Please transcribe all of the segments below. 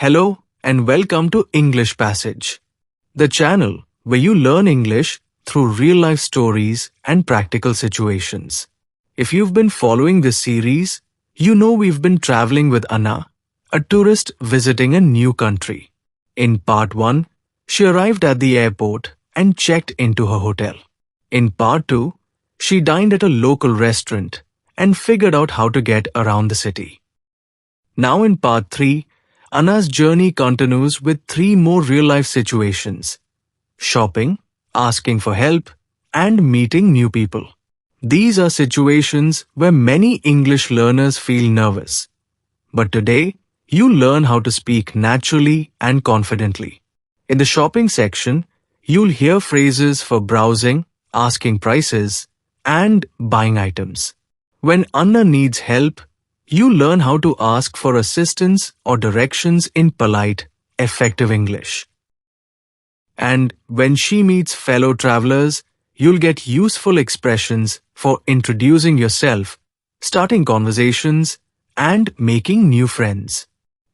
Hello and welcome to English Passage, the channel where you learn English through real-life stories and practical situations. If you've been following this series, you know we've been traveling with Anna, a tourist visiting a new country. In part 1, she arrived at the airport and checked into her hotel. In part 2, she dined at a local restaurant and figured out how to get around the city. Now in part 3, Anna's journey continues with 3 more real-life situations: shopping, asking for help, and meeting new people. These are situations where many English learners feel nervous. But today, you'll learn how to speak naturally and confidently. In the shopping section, you'll hear phrases for browsing, asking prices, and buying items. When Anna needs help, you learn how to ask for assistance or directions in polite, effective English. And when she meets fellow travelers, you'll get useful expressions for introducing yourself, starting conversations, and making new friends.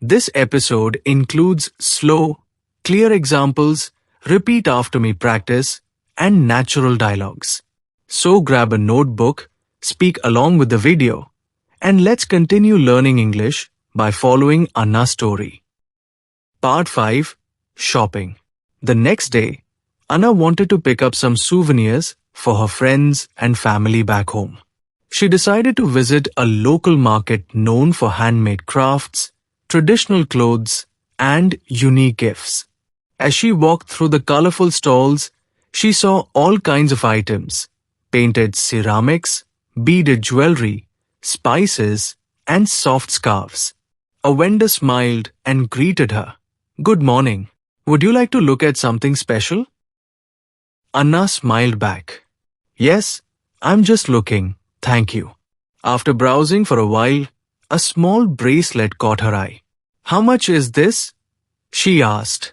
This episode includes slow, clear examples, repeat after me practice, and natural dialogues. So grab a notebook, speak along with the video, and let's continue learning English by following Anna's story. Part 5. Shopping. The next day, Anna wanted to pick up some souvenirs for her friends and family back home. She decided to visit a local market known for handmade crafts, traditional clothes, and unique gifts. As she walked through the colorful stalls, she saw all kinds of items: painted ceramics, beaded jewelry, spices, and soft scarves. A vendor smiled and greeted her. "Good morning. Would you like to look at something special?" Anna smiled back. "Yes, I'm just looking, thank you." After browsing for a while, a small bracelet caught her eye. "How much is this?" she asked.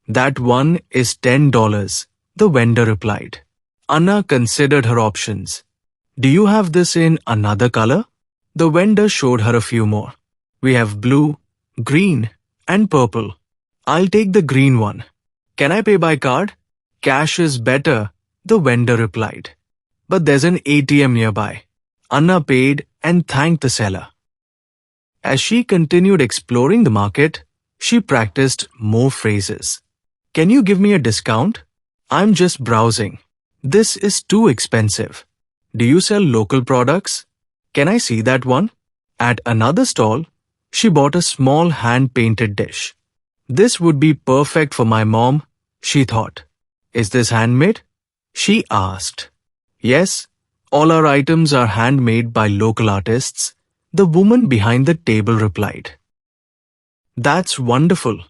"That one is $10, the vendor replied. Anna considered her options. "Do you have this in another color?" The vendor showed her a few more. "We have blue, green, and purple." "I'll take the green one." "Can I pay by card?" "Cash is better," the vendor replied. "But there's an ATM nearby." Anna paid and thanked the seller. As she continued exploring the market, she practiced more phrases. "Can you give me a discount?" "I'm just browsing." "This is too expensive." "Do you sell local products?" "Can I see that one?" At another stall, she bought a small hand-painted dish. "This would be perfect for my mom," she thought. "Is this handmade?" she asked. "Yes, all our items are handmade by local artists," the woman behind the table replied. "That's wonderful.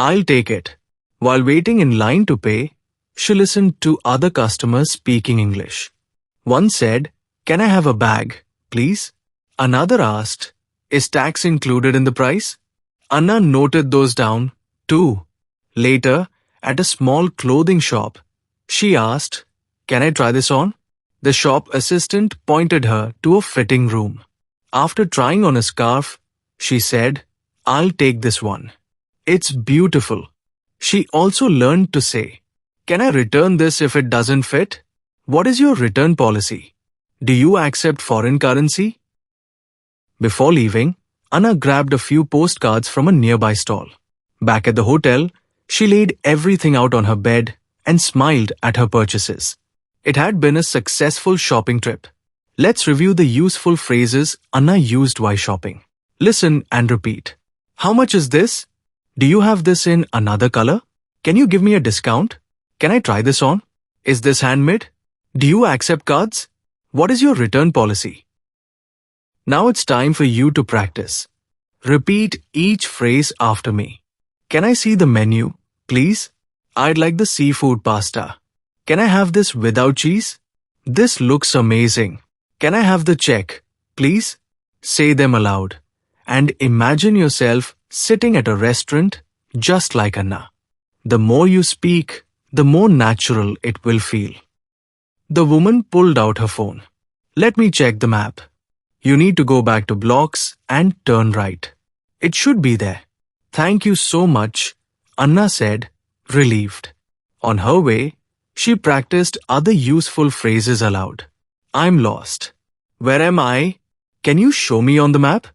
I'll take it." While waiting in line to pay, she listened to other customers speaking English. One said, "Can I have a bag, please?" Another asked, "Is tax included in the price?" Anna noted those down, too. Later, at a small clothing shop, she asked, "Can I try this on?" The shop assistant pointed her to a fitting room. After trying on a scarf, she said, "I'll take this one. It's beautiful." She also learned to say, "Can I return this if it doesn't fit?" "What is your return policy? Do you accept foreign currency?" Before leaving, Anna grabbed a few postcards from a nearby stall. Back at the hotel, she laid everything out on her bed and smiled at her purchases. It had been a successful shopping trip. Let's review the useful phrases Anna used while shopping. Listen and repeat. "How much is this?" "Do you have this in another color?" "Can you give me a discount?" "Can I try this on?" "Is this handmade?" "Do you accept cards?" "What is your return policy?" Now it's time for you to practice. Repeat each phrase after me. "Can I see the menu, please?" "I'd like the seafood pasta." "Can I have this without cheese?" "This looks amazing." "Can I have the check, please?" Say them aloud. And imagine yourself sitting at a restaurant just like Anna. The more you speak, the more natural it will feel. The woman pulled out her phone. "Let me check the map." You need to go back to blocks and turn right. It should be there. Thank you so much, Anna said, relieved. On her way, she practiced other useful phrases aloud. I'm lost. Where am I? Can you show me on the map?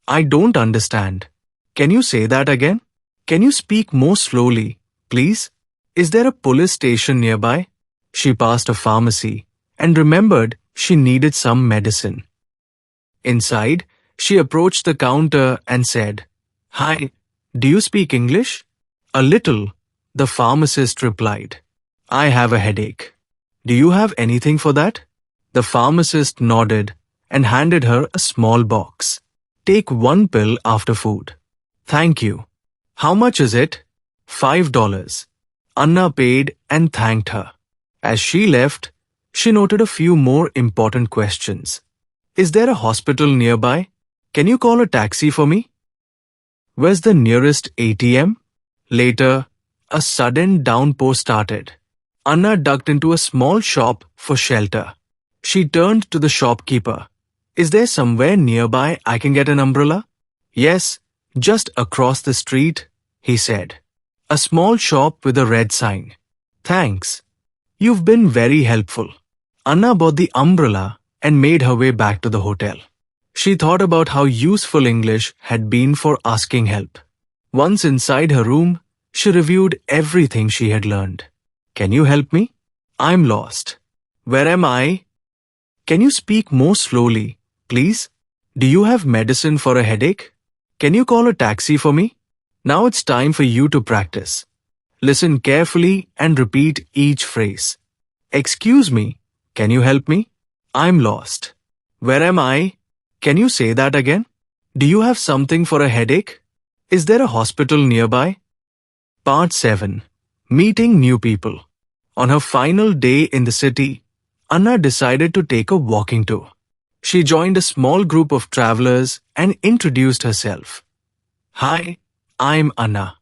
I don't understand. Can you say that again? Can you speak more slowly, please? Is there a police station nearby? She passed a pharmacy and remembered she needed some medicine. Inside, she approached the counter and said, Hi, do you speak English? A little, the pharmacist replied. I have a headache. Do you have anything for that? The pharmacist nodded and handed her a small box. Take one pill after food. Thank you. How much is it? $5. Anna paid and thanked her. As she left, she noted a few more important questions. Is there a hospital nearby? Can you call a taxi for me? Where's the nearest ATM? Later, a sudden downpour started. Anna ducked into a small shop for shelter. She turned to the shopkeeper. Is there somewhere nearby I can get an umbrella? Yes, just across the street, he said. A small shop with a red sign. Thanks. You've been very helpful. Anna bought the umbrella and made her way back to the hotel. She thought about how useful English had been for asking help. Once inside her room, she reviewed everything she had learned. Can you help me? I'm lost. Where am I? Can you speak more slowly, please? Do you have medicine for a headache? Can you call a taxi for me? Now it's time for you to practice. Listen carefully and repeat each phrase. Excuse me, can you help me? I'm lost. Where am I? Can you say that again? Do you have something for a headache? Is there a hospital nearby? Part 7. Meeting new people. On her final day in the city, Anna decided to take a walking tour. She joined a small group of travelers and introduced herself. Hi, I'm Anna.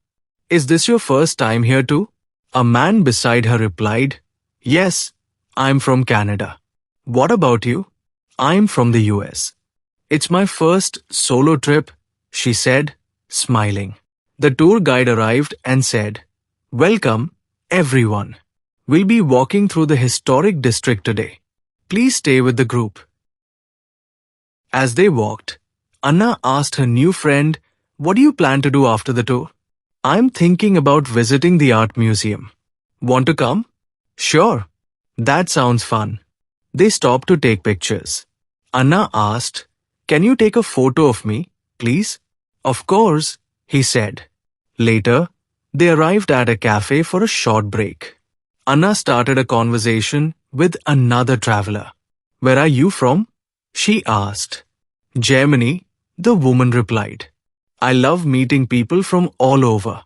Is this your first time here too? A man beside her replied, Yes, I'm from Canada. What about you? I'm from the US. It's my first solo trip, she said, smiling. The tour guide arrived and said, Welcome, everyone. We'll be walking through the historic district today. Please stay with the group. As they walked, Anna asked her new friend, What do you plan to do after the tour? I'm thinking about visiting the art museum. Want to come? Sure. That sounds fun. They stopped to take pictures. Anna asked, Can you take a photo of me, please? Of course, he said. Later, they arrived at a cafe for a short break. Anna started a conversation with another traveler. Where are you from? She asked. Germany, the woman replied. I love meeting people from all over.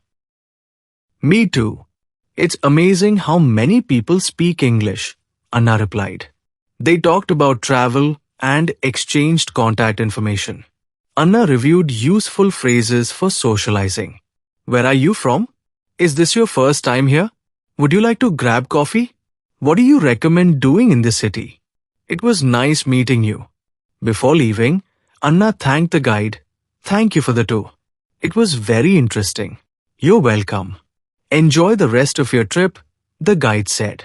Me too. It's amazing how many people speak English, Anna replied. They talked about travel and exchanged contact information. Anna reviewed useful phrases for socializing. Where are you from? Is this your first time here? Would you like to grab coffee? What do you recommend doing in this city? It was nice meeting you. Before leaving, Anna thanked the guide. Thank you for the tour. It was very interesting. You're welcome. Enjoy the rest of your trip, the guide said.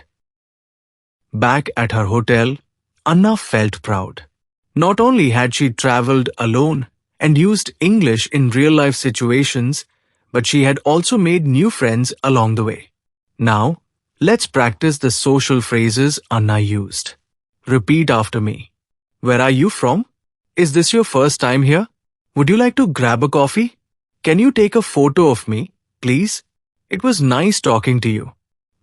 Back at her hotel, Anna felt proud. Not only had she traveled alone and used English in real-life situations, but she had also made new friends along the way. Now, let's practice the social phrases Anna used. Repeat after me. Where are you from? Is this your first time here? Would you like to grab a coffee? Can you take a photo of me, please? It was nice talking to you.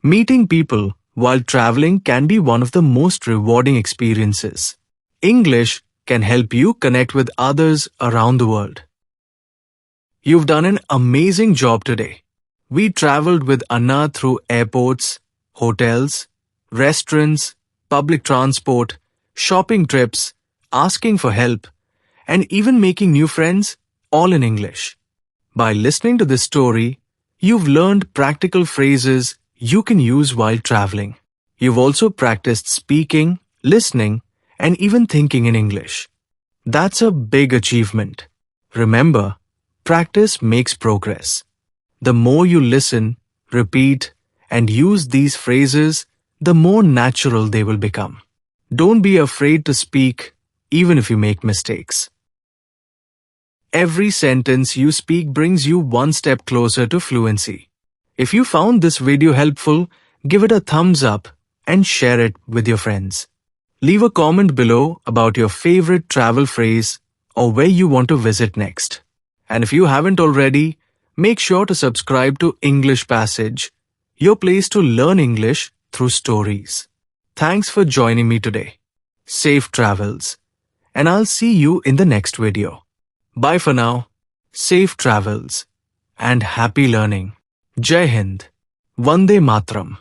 Meeting people while traveling can be one of the most rewarding experiences. English can help you connect with others around the world. You've done an amazing job today. We traveled with Anna through airports, hotels, restaurants, public transport, shopping trips, asking for help, and even making new friends, all in English. By listening to this story, you've learned practical phrases you can use while traveling. You've also practiced speaking, listening, and even thinking in English. That's a big achievement. Remember, Practice makes progress. The more you listen, repeat, and use these phrases, the more natural they will become. Don't be afraid to speak, even if you make mistakes. Every sentence you speak brings you one step closer to fluency. If you found this video helpful, give it a thumbs up and share it with your friends. Leave a comment below about your favorite travel phrase or where you want to visit next. And if you haven't already, make sure to subscribe to English Passage, your place to learn English through stories. Thanks for joining me today. Safe travels. And I'll see you in the next video. Bye for now. Safe travels. And happy learning. Jai Hind. Vande Matram.